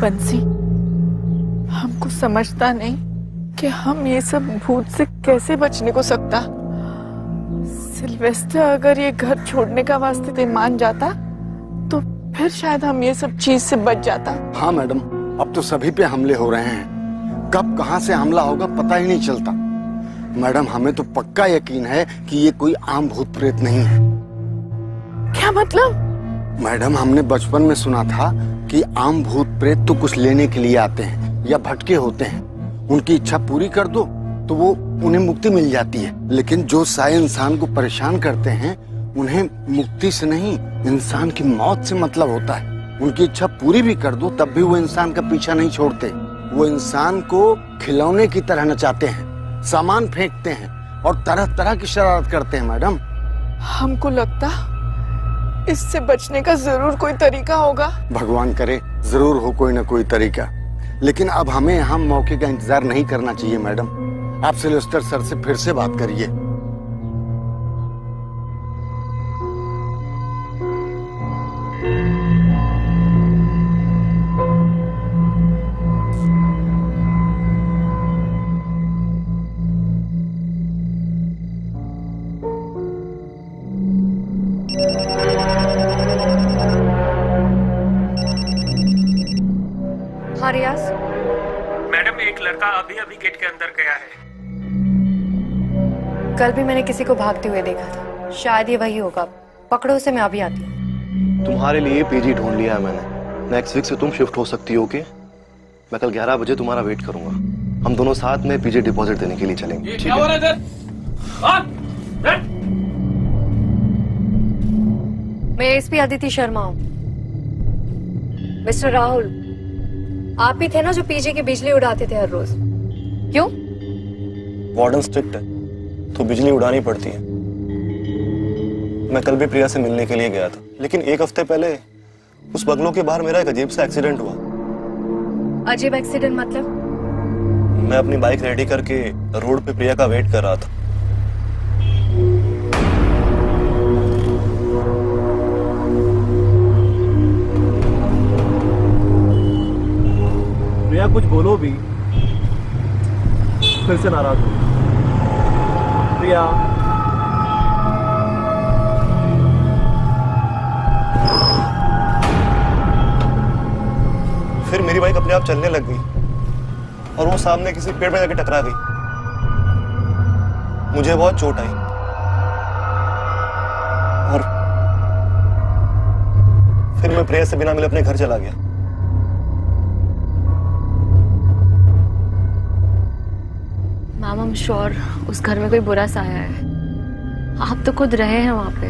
बंसी, हमको समझता नहीं कि हम ये सब भूत से कैसे बचने को सकता। सिल्वेस्टर अगर ये घर छोड़ने का वास्ते मान जाता तो फिर शायद हम ये सब चीज से बच जाता। हाँ मैडम, अब तो सभी पे हमले हो रहे हैं, कब कहाँ से हमला होगा पता ही नहीं चलता। मैडम, हमें तो पक्का यकीन है कि ये कोई आम भूत प्रेत नहीं है। क्या मतलब? मैडम, हमने बचपन में सुना था कि आम भूत प्रेत तो कुछ लेने के लिए आते हैं या भटके होते हैं, उनकी इच्छा पूरी कर दो तो वो उन्हें मुक्ति मिल जाती है। लेकिन जो साए इंसान को परेशान करते हैं उन्हें मुक्ति से नहीं, इंसान की मौत से मतलब होता है। उनकी इच्छा पूरी भी कर दो तब भी वो इंसान का पीछा नहीं छोड़ते। वो इंसान को खिलौने की तरह नचाते हैं, सामान फेंकते हैं और तरह तरह की शरारत करते हैं। मैडम, हमको लगता इससे बचने का जरूर कोई तरीका होगा। भगवान करे जरूर हो कोई ना कोई तरीका, लेकिन अब हमें यहाँ मौके का इंतजार नहीं करना चाहिए। मैडम, आप सिल्वेस्टर सर से फिर से बात करिए। हाँ रियाज। मैडम, एक लड़का अभी अभी गेट के अंदर गया है। कल भी मैंने किसी को भागते हुए देखा था, शायद ये वही होगा। पकड़ो उसे, मैं अभी आती हूँ। तुम्हारे लिए पीजी ढूंढ लिया है मैंने। नेक्स्ट वीक से तुम शिफ्ट हो सकती हो। ओके, मैं कल 11 बजे तुम्हारा वेट करूंगा। हम दोनों साथ में पीजी डिपॉजिट देने के लिए चलेंगे। ठीक है? मैं एसपी अदिति शर्मा हूँ। मिस्टर राहुल, आप ही थे ना जो पीजी की बिजली उड़ाते थे हर रोज? क्यों? वार्डन स्ट्रिक्ट है तो बिजली उड़ानी पड़ती है। मैं कल भी प्रिया से मिलने के लिए गया था, लेकिन एक हफ्ते पहले उस बंगलों के बाहर मेरा एक अजीब सा एक्सीडेंट हुआ। अजीब एक्सीडेंट मतलब? मैं अपनी बाइक रेडी करके रोड पे प्रिया का वेट कर रहा था। प्रिया, कुछ बोलो भी, फिर से नाराज हो। प्रिया, फिर मेरी बाइक अपने आप चलने लग गई और वो सामने किसी पेड़ में जाके टकरा गई। मुझे बहुत चोट आई और फिर मैं प्रिया से बिना मिले अपने घर चला गया। मैम, I'm श्योर उस घर में कोई बुरा साया है। आप तो खुद रहे हैं वहां पे।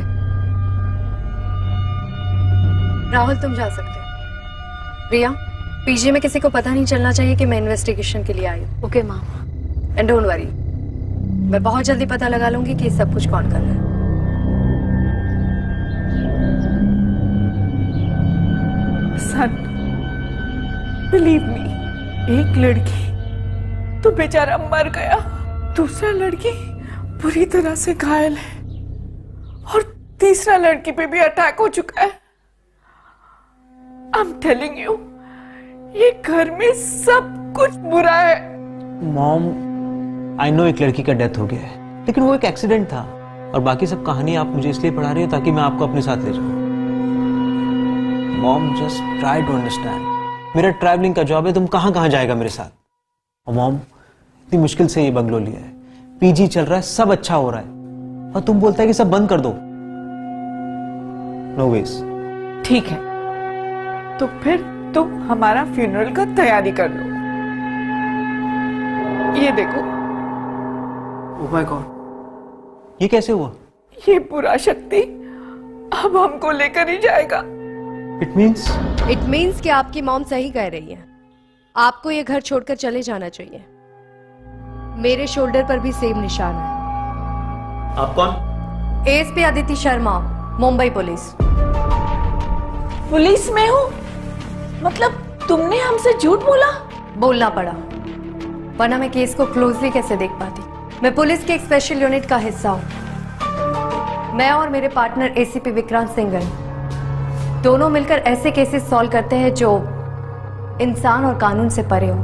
राहुल, तुम जा सकते हो। प्रिया, पीजी में किसी को पता नहीं चलना चाहिए कि मैं इन्वेस्टिगेशन के लिए आई हूँ। Okay ma'am, and don't worry, मैं बहुत जल्दी पता लगा लूंगी कि सब कुछ कौन कर रहा है। सन, बिलीव मी, एक लड़की तो बेचारा मर गया, दूसरा लड़की बुरी तरह से घायल है और तीसरा लड़की पे भी अटैक हो चुका है। आई एम टेलिंग यू, ये घर में सब कुछ बुरा है। मॉम, आई नो एक लड़की का डेथ हो गया है, लेकिन वो एक एक्सीडेंट था और बाकी सब कहानी आप मुझे इसलिए पढ़ा रही हो ताकि मैं आपको अपने साथ ले जाऊं। Mom, just try to understand. मेरा ट्रैवलिंग का जॉब है, तुम कहां कहां जाएगा मेरे साथ? और मॉम, इतनी मुश्किल से ये बंगलो लिया है, पीजी चल रहा है, सब अच्छा हो रहा है, और तुम बोलता है कि सब बंद कर दो। No veg. ठीक है, तो फिर तुम हमारा फ्यूनरल का तैयारी कर लो। ये देखो। ओह माय गॉड, ये कैसे हुआ? ये बुरा शक्ति अब हमको लेकर ही जाएगा। इट मीन्स कि आपकी मॉम सही कह रही है। आपको ये घर छोड़कर चले जाना चाहिए। मेरे शोल्डर पर भी सेम निशान है। आप कौन? SP Aditi Sharma, Mumbai police. Police में हूँ? मतलब तुमने हमसे झूठ बोला? बोलना पड़ा, वरना मैं केस को क्लोजली कैसे देख पाती। मैं पुलिस के एक स्पेशल यूनिट का हिस्सा हूँ। मैं और मेरे पार्टनर एसीपी विक्रांत सिंघल दोनों मिलकर ऐसे केसेस सॉल्व करते हैं जो इंसान और कानून से परे हो।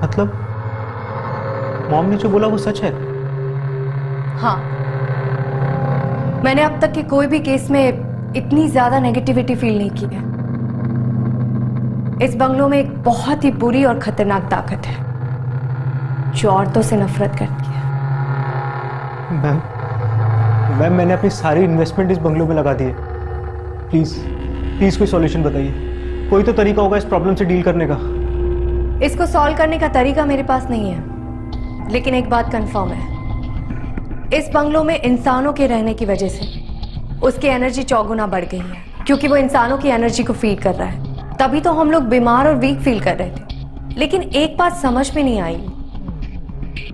मतलब मॉम ने जो बोला वो सच है? हाँ, मैंने अब तक के कोई भी केस में इतनी ज्यादा नेगेटिविटी फील नहीं की है। इस बंगलों में एक बहुत ही बुरी और खतरनाक ताकत है जो औरतों से नफरत करती है। मैम मैंने अपनी सारी इन्वेस्टमेंट इस बंगलों में लगा दी है। प्लीज प्लीज कोई सॉल्यूशन बताइए। कोई तो तरीका होगा इस प्रॉब्लम से डील करने का। इसको सॉल्व करने का तरीका मेरे पास नहीं है, लेकिन एक बात कंफर्म है, इस बंगलों में इंसानों के रहने की वजह से उसकी एनर्जी चौगुना बढ़ गई है, क्योंकि वो इंसानों की एनर्जी को फीड कर रहा है। तभी तो हम लोग बीमार और वीक फील कर रहे थे। लेकिन एक बात समझ में नहीं आई,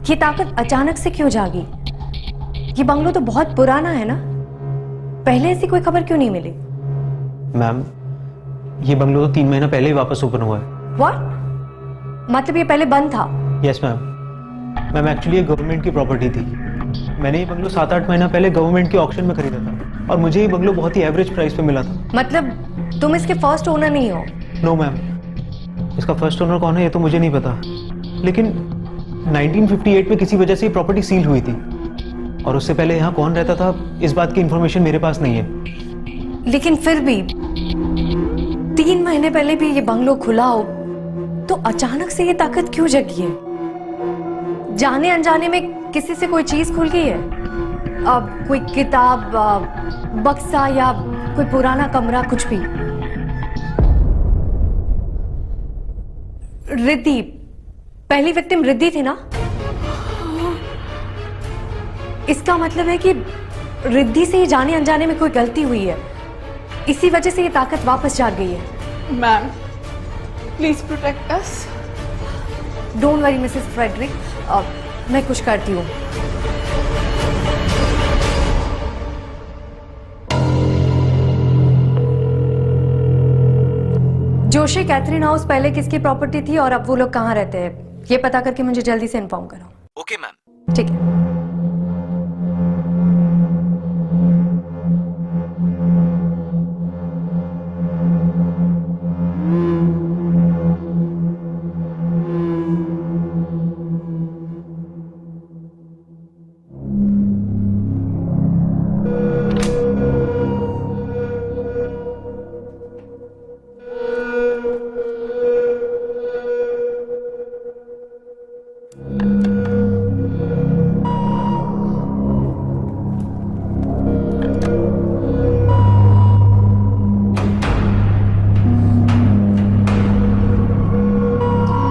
ये ताकत अचानक से क्यों जागी? ये बंगलो तो बहुत पुराना है ना, पहले ऐसी कोई खबर क्यों नहीं मिली? मैम ये बंगलो तो 3 महीना पहले ही वापस ओपन हुआ है। व्हाट? मतलब ये पहले बंद था? Yes ma'am. मैम एक्चुअली ये गवर्नमेंट की प्रॉपर्टी थी। मैंने ये बंगलो 7-8 महीना पहले गवर्नमेंट के ऑक्शन में खरीदा था और मुझे ये बंगलो बहुत ही एवरेज प्राइस पे मिला था। मतलब तुम इसके फर्स्ट ओनर नहीं हो? नो मैम, इसका फर्स्ट ओनर कौन है ये तो मुझे नहीं पता, लेकिन 1958 में किसी वजह से ये प्रॉपर्टी सील हुई थी और उससे पहले यहाँ कौन रहता था इस बात की इंफॉर्मेशन मेरे पास नहीं है। लेकिन फिर भी 3 महीने पहले भी ये बंगलो खुला हो तो अचानक से ये ताकत क्यों जगी है? जाने अनजाने में किसी से कोई चीज खुल गई है? अब कोई किताब, बक्सा या कोई पुराना कमरा, कुछ भी? रिद्धि, पहली विक्टिम रिद्धि थी ना? इसका मतलब है कि रिद्धि से ही जाने अनजाने में कोई गलती हुई है, इसी वजह से ये ताकत वापस जाग गई है। Ma'am please protect us. Don't worry Mrs Frederick, मैं कुछ करती हूँ। जोशी कैथरीन हाउस पहले किसकी प्रॉपर्टी थी और अब वो लोग कहाँ रहते हैं, ये पता करके मुझे जल्दी से इन्फॉर्म करो। Okay ma'am. ठीक है।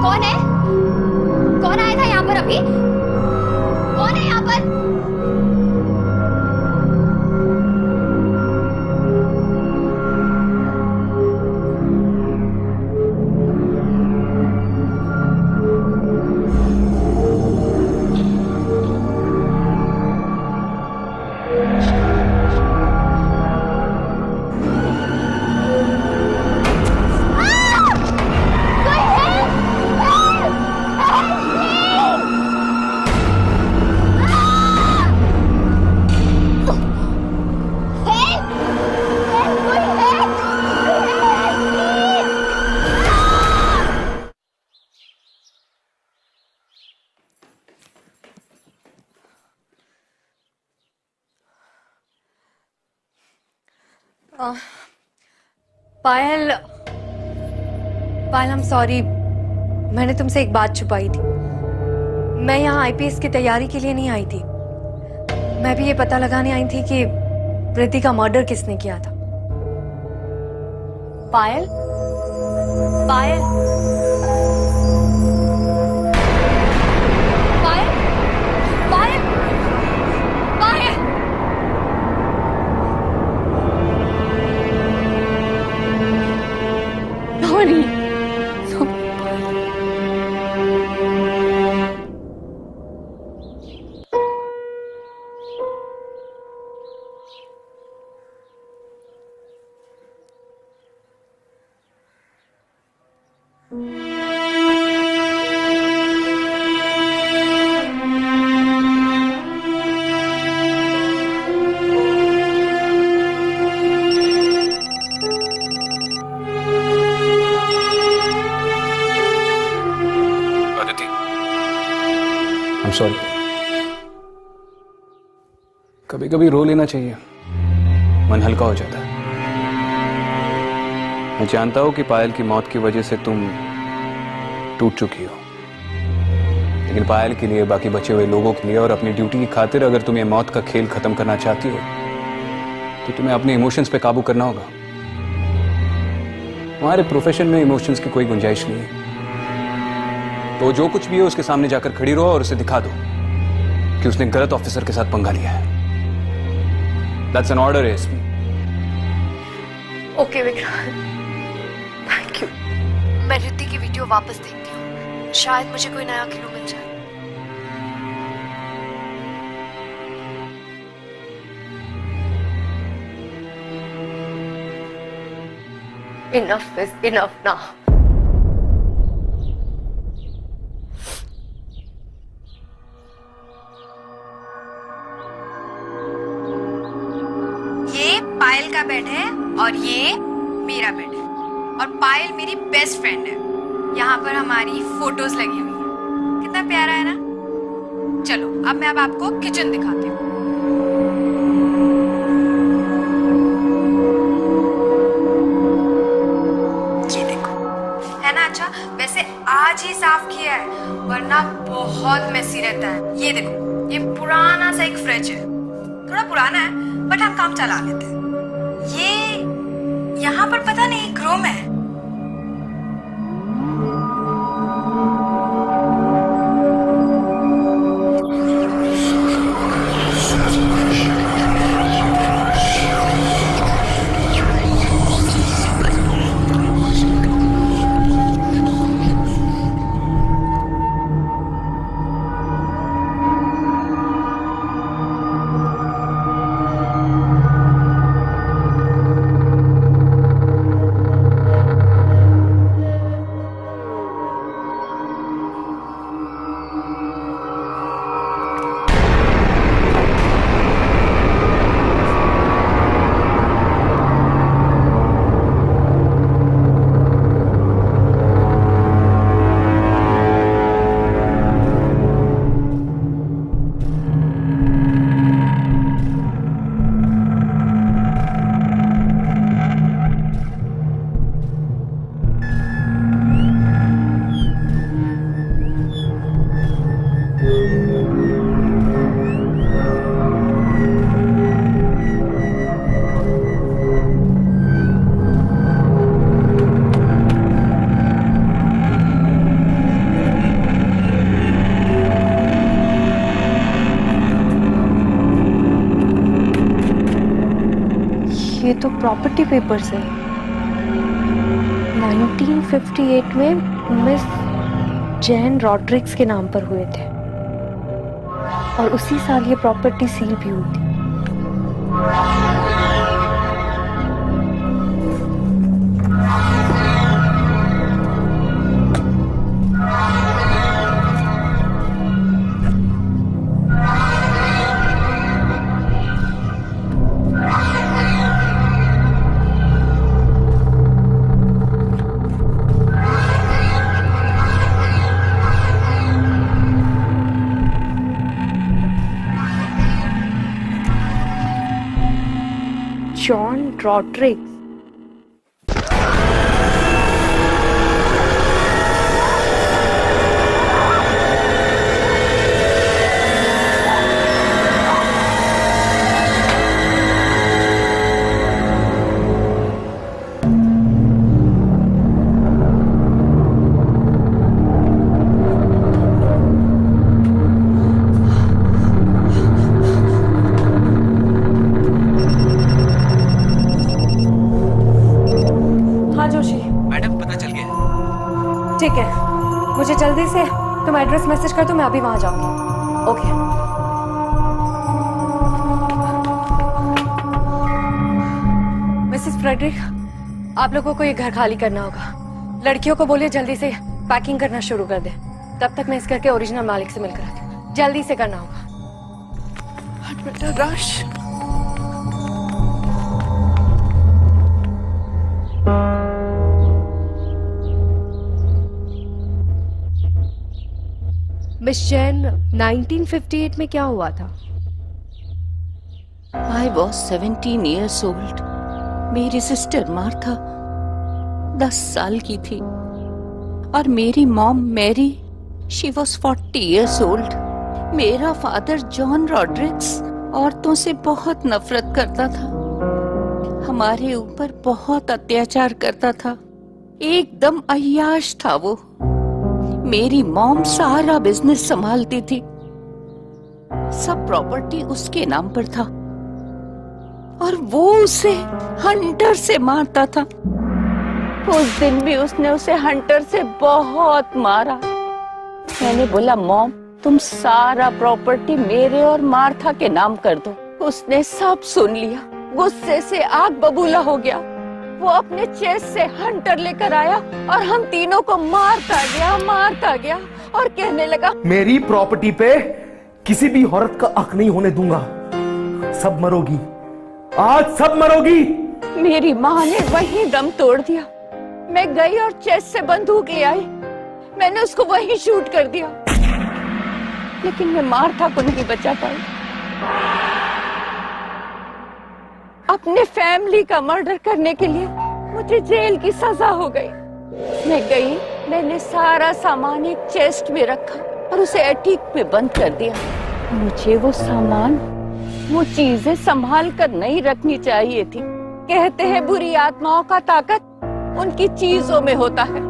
कौन है? कौन आया था यहाँ पर अभी? कौन है यहाँ पर? पायल, पायल I'm सॉरी, मैंने तुमसे एक बात छुपाई थी। मैं यहाँ आईपीएस की तैयारी के लिए नहीं आई थी, मैं भी ये पता लगाने आई थी कि प्रीति का मर्डर किसने किया था। पायल, पायल, पायल, पायल, पायल। Nani? सॉरी। कभी कभी रो लेना चाहिए, मन हल्का हो जाता है। मैं जानता हूं कि पायल की मौत की वजह से तुम टूट चुकी हो, लेकिन पायल के लिए, बाकी बचे हुए लोगों के लिए और अपनी ड्यूटी की खातिर अगर तुम ये मौत का खेल खत्म करना चाहती हो तो तुम्हें अपने इमोशंस पे काबू करना होगा। तुम्हारे प्रोफेशन में इमोशंस की कोई गुंजाइश नहीं है, तो जो कुछ भी है उसके सामने जाकर खड़ी रहो और उसे दिखा दो कि उसने गलत ऑफिसर के साथ पंगा लिया है। That's an order, ASP. Okay Vikrant, thank you. मैं रिद्धि की वीडियो वापस देखती हूँ, शायद मुझे कोई नया क्लू मिल जाए। Enough is enough now. ये पायल का बेड है और ये मेरा बेड है, और पायल मेरी बेस्ट फ्रेंड है। यहाँ पर हमारी फोटोज लगी हुई है, कितना प्यारा है ना। चलो अब मैं आपको किचन दिखाती हूँ। ये देखो, है ना अच्छा। वैसे आज ही साफ किया है, वरना बहुत मेसी रहता है। ये देखो, ये पुराना सा एक फ्रिज है, थोड़ा पुराना है बट हम काम चला लेते हैं। ये यहाँ पर पता नहीं एक रूम है। ये तो प्रॉपर्टी पेपर्स है। 1958 में मिस जैन रॉड्रिक्स के नाम पर हुए थे और उसी साल ये प्रॉपर्टी सील भी हुई थी। जॉन रॉड्रिक्स। ठीक है, मुझे जल्दी से तुम एड्रेस मैसेज कर दो, मैं अभी वहां जाऊंगी। ओके। मिसेस फ्रेडरिक, आप लोगों को ये घर खाली करना होगा। लड़कियों को बोलिए जल्दी से पैकिंग करना शुरू कर दे। तब तक मैं इस घर के ओरिजिनल मालिक से मिलकर आती हूँ। जल्दी से करना होगा। हट बेटा, रश। मिस जैन 1958 में क्या हुआ था? I was 17 years old. मेरी सिस्टर मार्था 10 साल की थी और मेरी mom Mary she was 40 years old. मेरा फादर जॉन रॉड्रिक्स औरतों से बहुत नफरत करता था, हमारे ऊपर बहुत अत्याचार करता था, एकदम अय्याश था वो। मेरी मॉम सारा बिजनेस संभालती थी, सब प्रॉपर्टी उसके नाम पर था और वो उसे हंटर से मारता था। उस दिन भी उसने उसे हंटर से बहुत मारा। मैंने बोला मॉम तुम सारा प्रॉपर्टी मेरे और मार्था के नाम कर दो। उसने सब सुन लिया, गुस्से से आग बबूला हो गया। वो अपने चेस्ट से हंटर लेकर आया और हम तीनों को मारता गया और कहने लगा मेरी प्रॉपर्टी पे किसी भी औरत का हक नहीं होने दूंगा। सब मरोगी, आज सब मरोगी। मेरी माँ ने वहीं दम तोड़ दिया। मैं गई और चेस्ट से बंदूक ले आई, मैंने उसको वहीं शूट कर दिया, लेकिन मैं मार्था को नहीं बचा पाई। अपने फैमिली का मर्डर करने के लिए मुझे जेल की सजा हो गई। मैं गई, मैंने सारा सामान एक चेस्ट में रखा और उसे एटीक में बंद कर दिया। मुझे वो सामान, वो चीजें संभाल कर नहीं रखनी चाहिए थी। कहते हैं बुरी आत्माओं का ताकत उनकी चीजों में होता है,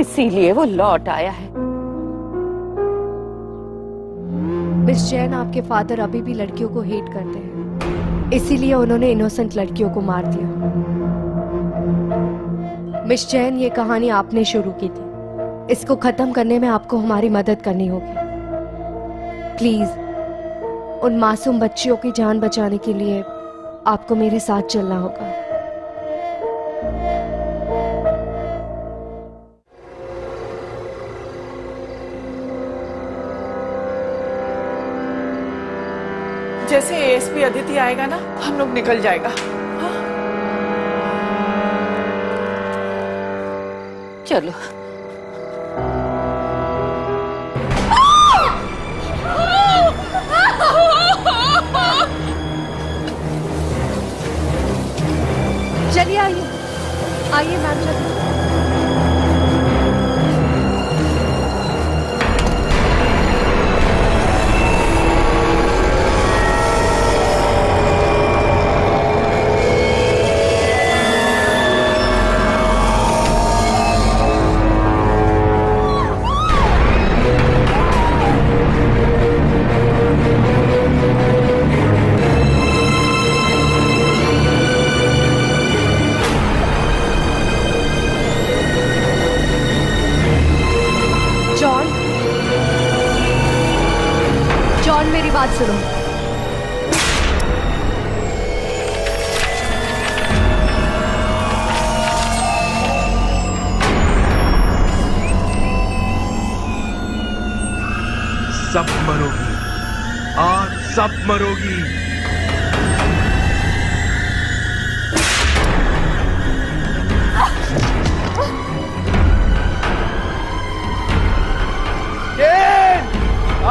इसीलिए वो लौट आया है। मिस जैन, आपके फादर अभी भी लड़कियों को हेट करते हैं, इसीलिए उन्होंने इनोसेंट लड़कियों को मार दिया। मिस जैन, ये कहानी आपने शुरू की थी, इसको खत्म करने में आपको हमारी मदद करनी होगी। प्लीज उन मासूम बच्चियों की जान बचाने के लिए आपको मेरे साथ चलना होगा। जैसे एएसपी अदिति आएगा ना, हम लोग निकल जाएगा। हाँ? चलो। चलिए आइए मैम, चलिए। जॉन, मेरी बात सुनो। सब मरोगी, आज सब मरोगी।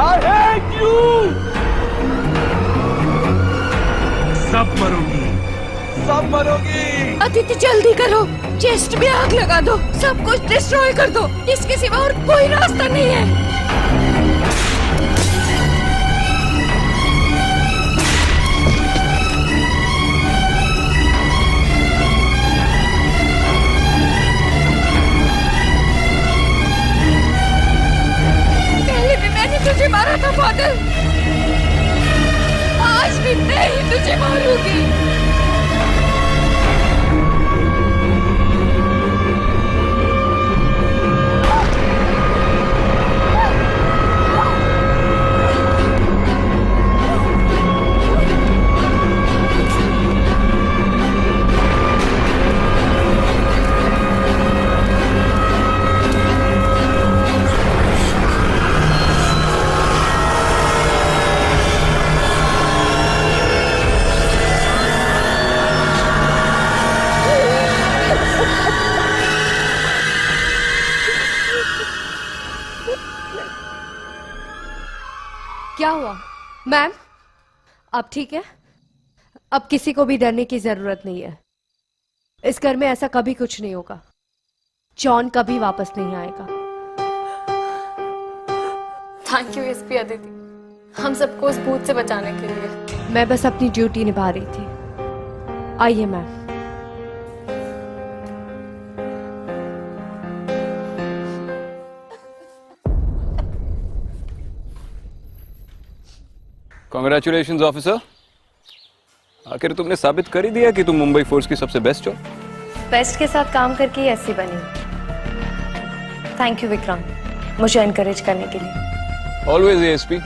I hate you! सब मरोगी, सब मरोगी। अदिति जल्दी करो, चेस्ट में आग लगा दो, सब कुछ डिस्ट्रॉय कर दो, इसके सिवा और कोई रास्ता नहीं है। तुझे मारा था फादर, आज भी मैं ही तुझे मारूंगी। क्या हुआ मैम? अब ठीक है? अब किसी को भी डरने की जरूरत नहीं है। इस घर में ऐसा कभी कुछ नहीं होगा। जॉन कभी वापस नहीं आएगा। थैंक यू एसपी अदिति, हम सबको उस भूत से बचाने के लिए। मैं बस अपनी ड्यूटी निभा रही थी। आइए मैम। कांग्रेचुलेशंस ऑफिसर, आखिर तुमने साबित कर ही दिया कि तुम मुंबई फोर्स की सबसे बेस्ट हो। बेस्ट के साथ काम करके ही ऐसी बनी। थैंक यू विक्रांत, मुझे एनकरेज करने के लिए। Always ASP,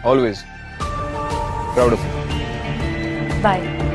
always proud of you. Bye.